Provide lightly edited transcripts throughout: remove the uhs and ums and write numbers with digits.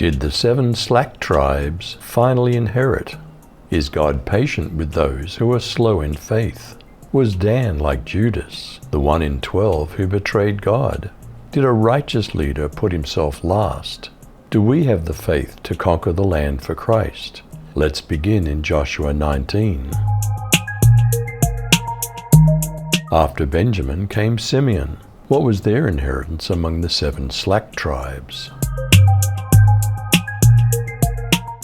Did the 7 slack tribes finally inherit? Is God patient with those who are slow in faith? Was Dan like Judas, the 1 in 12 who betrayed God? Did a righteous leader put himself last? Do we have the faith to conquer the land for Christ? Let's begin in Joshua 19. After Benjamin came Simeon. What was their inheritance among the 7 slack tribes?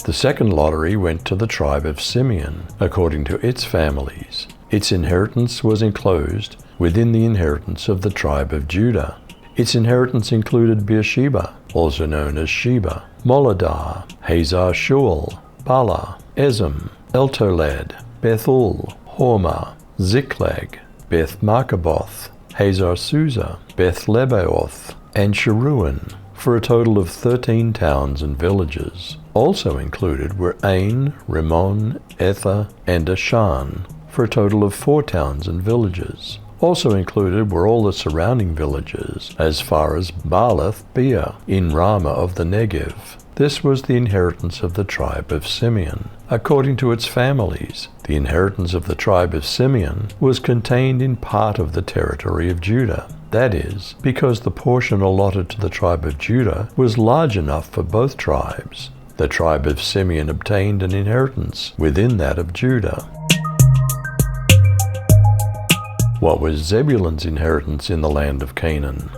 The second lottery went to the tribe of Simeon, according to its families. Its inheritance was enclosed within the inheritance of the tribe of Judah. Its inheritance included Beersheba, also known as Sheba, Moladah, Hazar Shual, Bala, Ezem, Eltolad, Bethul, Hormah, Ziklag, Beth Markaboth, Hazar Susa, Beth Lebaoth, and Sharuan, for a total of 13 towns and villages. Also included were Ain, Rimmon, Ether, and Ashan, for a total of 4 towns and villages. Also included were all the surrounding villages, as far as Baalath Beer, in Ramah of the Negev. This was the inheritance of the tribe of Simeon. According to its families, the inheritance of the tribe of Simeon was contained in part of the territory of Judah. That is, because the portion allotted to the tribe of Judah was large enough for both tribes. The tribe of Simeon obtained an inheritance within that of Judah. What was Zebulun's inheritance in the land of Canaan?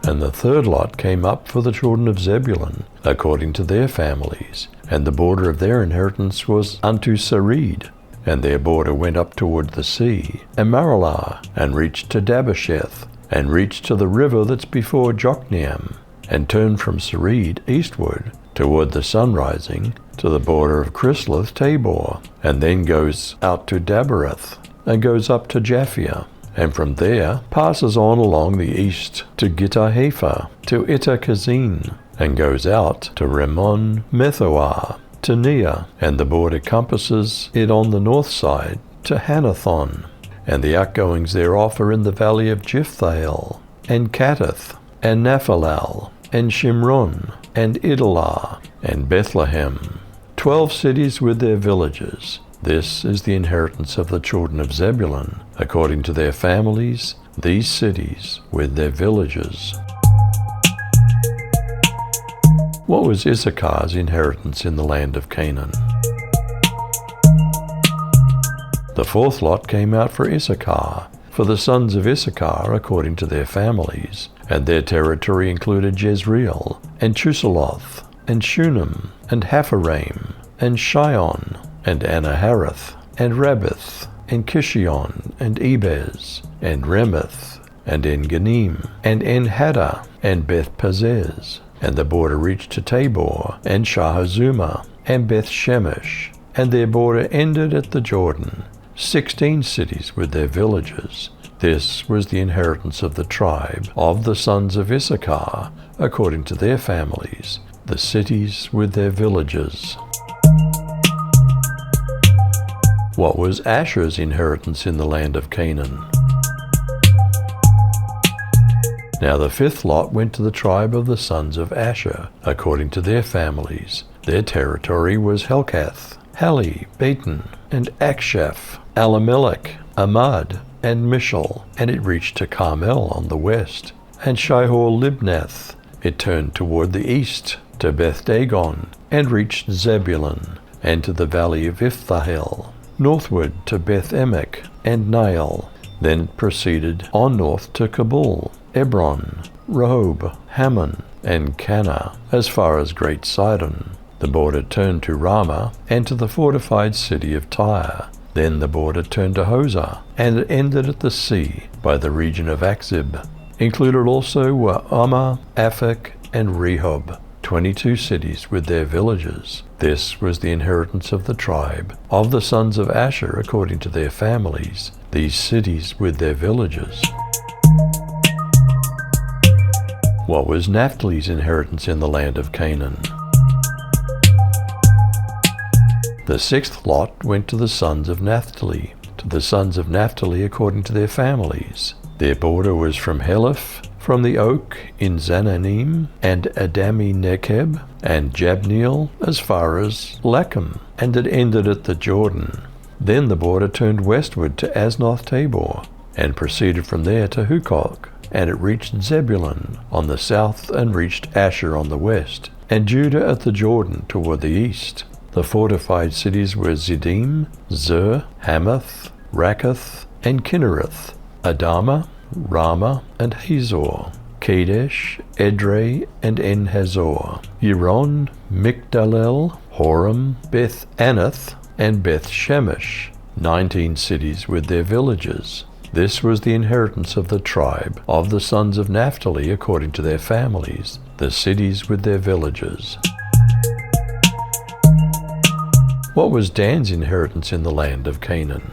And the third lot came up for the children of Zebulun, according to their families, and the border of their inheritance was unto Sarid, and their border went up toward the sea, and Maralah, and reached to Dabasheth, and reached to the river that's before Jokneam, and turned from Sarid eastward, toward the sun rising, to the border of Chisloth Tabor, and then goes out to Daberath, and goes up to Japhia, and from there passes on along the east to Gittah-Hepher, to Ittah-Kazin, and goes out to Rimmon Methoah, to Neah, and the border compasses it on the north side to Hanathon, and the outgoings thereof are in the valley of Jiphthahel, and Kattath, and Naphalal, and Shimron, and Idalah, and Bethlehem, 12 cities with their villages. This is the inheritance of the children of Zebulun, according to their families, these cities with their villages. What was Issachar's inheritance in the land of Canaan? The fourth lot came out for Issachar, for the sons of Issachar according to their families, and their territory included Jezreel, and Chuseloth, and Shunem, and Hapharaim, and Shion, and Anaharath, and Rabbith, and Kishion, and Ebez, and Remeth, and En-Ganim, and En-Haddah, and Beth-Pazez. And the border reached to Tabor, and Shahazumah, and Beth-Shemesh, and their border ended at the Jordan, 16 cities with their villages. This was the inheritance of the tribe of the sons of Issachar, according to their families, the cities with their villages. What was Asher's inheritance in the land of Canaan? Now the fifth lot went to the tribe of the sons of Asher, according to their families. Their territory was Helkath, Hali, Baton, and Akshaph, Alamelech, Amad, and Mishal, and it reached to Carmel on the west, and Shihor-Libnath. It turned toward the east to Beth-Dagon, and reached Zebulun, and to the valley of Iphtahel, northward to Beth-Emek and Nile. Then it proceeded on north to Kabul, Ebron, Rehob, Hammon, and Cana, as far as Great Sidon. The border turned to Ramah and to the fortified city of Tyre. Then the border turned to Hosah, and it ended at the sea by the region of Achzib. Included also were Ammah, Aphek, and Rehob, 22 cities with their villages. This was the inheritance of the tribe of the sons of Asher according to their families, these cities with their villages. What was Naphtali's inheritance in the land of Canaan? The sixth lot went to the sons of Naphtali, according to their families. Their border was from Heleph, from the oak in Zananim, and Adami Nekeb, and Jabneel, as far as Lachem, and it ended at the Jordan. Then the border turned westward to Aznoth Tabor, and proceeded from there to Hukok, and it reached Zebulun on the south, and reached Asher on the west, and Judah at the Jordan toward the east. The fortified cities were Ziddim, Zer, Hamath, Rakkath, and Kinnereth, Adama, Ramah, and Hazor, Kadesh, Edrei, and En-Hazor, Yiron, Migdalel, Horem, Beth Anath, and Beth Shemesh, 19 cities with their villages. This was the inheritance of the tribe of the sons of Naphtali according to their families, the cities with their villages. What was Dan's inheritance in the land of Canaan?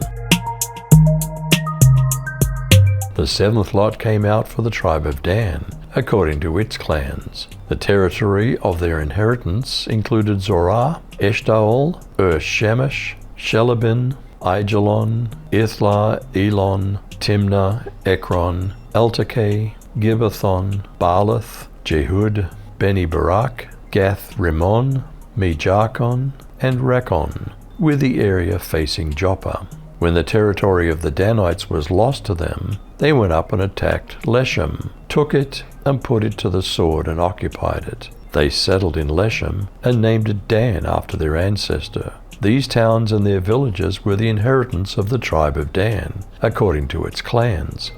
The seventh lot came out for the tribe of Dan, according to its clans. The territory of their inheritance included Zorah, Eshtaol, Shemesh, Shelabin, Aijalon, Ithlah, Elon, Timnah, Ekron, Eltekeh, Gibbethon, Baalath, Jehud, Beni Barak, Gath Rimmon, Mejarkon, and Rakkon, with the area facing Joppa. When the territory of the Danites was lost to them, they went up and attacked Leshem, took it, and put it to the sword and occupied it. They settled in Leshem and named it Dan after their ancestor. These towns and their villages were the inheritance of the tribe of Dan, according to its clans.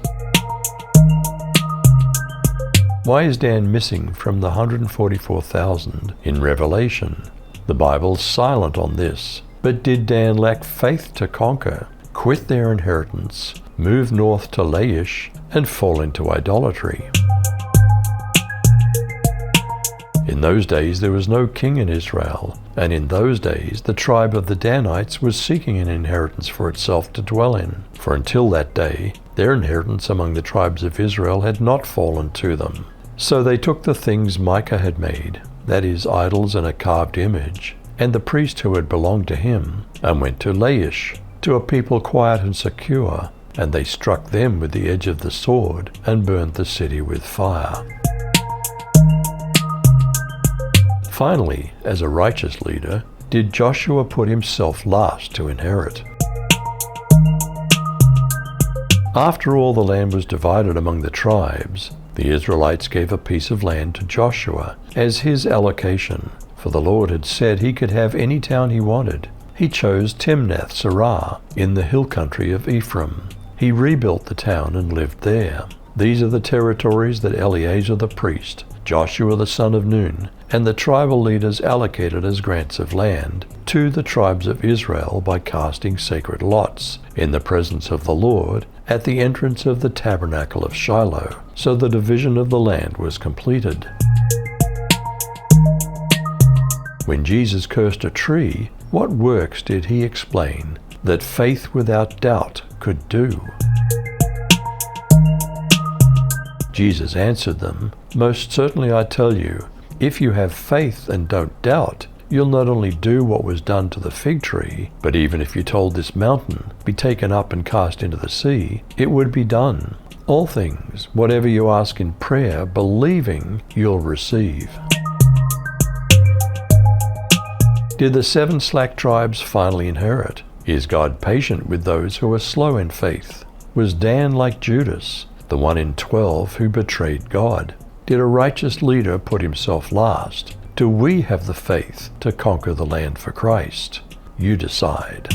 Why is Dan missing from the 144,000 in Revelation? The Bible's silent on this. But did Dan lack faith to conquer, quit their inheritance, move north to Laish, and fall into idolatry? In those days there was no king in Israel, and in those days the tribe of the Danites was seeking an inheritance for itself to dwell in, for until that day their inheritance among the tribes of Israel had not fallen to them. So they took the things Micah had made, that is, idols and a carved image, and the priest who had belonged to him, and went to Laish, to a people quiet and secure, and they struck them with the edge of the sword, and burned the city with fire. Finally, as a righteous leader, did Joshua put himself last to inherit. After all the land was divided among the tribes, the Israelites gave a piece of land to Joshua as his allocation, for the Lord had said he could have any town he wanted. He chose Timnath-Serah in the hill country of Ephraim. He rebuilt the town and lived there. These are the territories that Eleazar the priest, Joshua the son of Nun, and the tribal leaders allocated as grants of land to the tribes of Israel by casting sacred lots in the presence of the Lord at the entrance of the tabernacle of Shiloh. So the division of the land was completed. When Jesus cursed a tree, what works did he explain that faith without doubt could do? Jesus answered them, "Most certainly I tell you, if you have faith and don't doubt, you'll not only do what was done to the fig tree, but even if you told this mountain, be taken up and cast into the sea, it would be done. All things, whatever you ask in prayer, believing, you'll receive." Did the 7 slack tribes finally inherit? Is God patient with those who are slow in faith? Was Dan like Judas, the one in 12 who betrayed God? Did a righteous leader put himself last? Do we have the faith to conquer the land for Christ? You decide.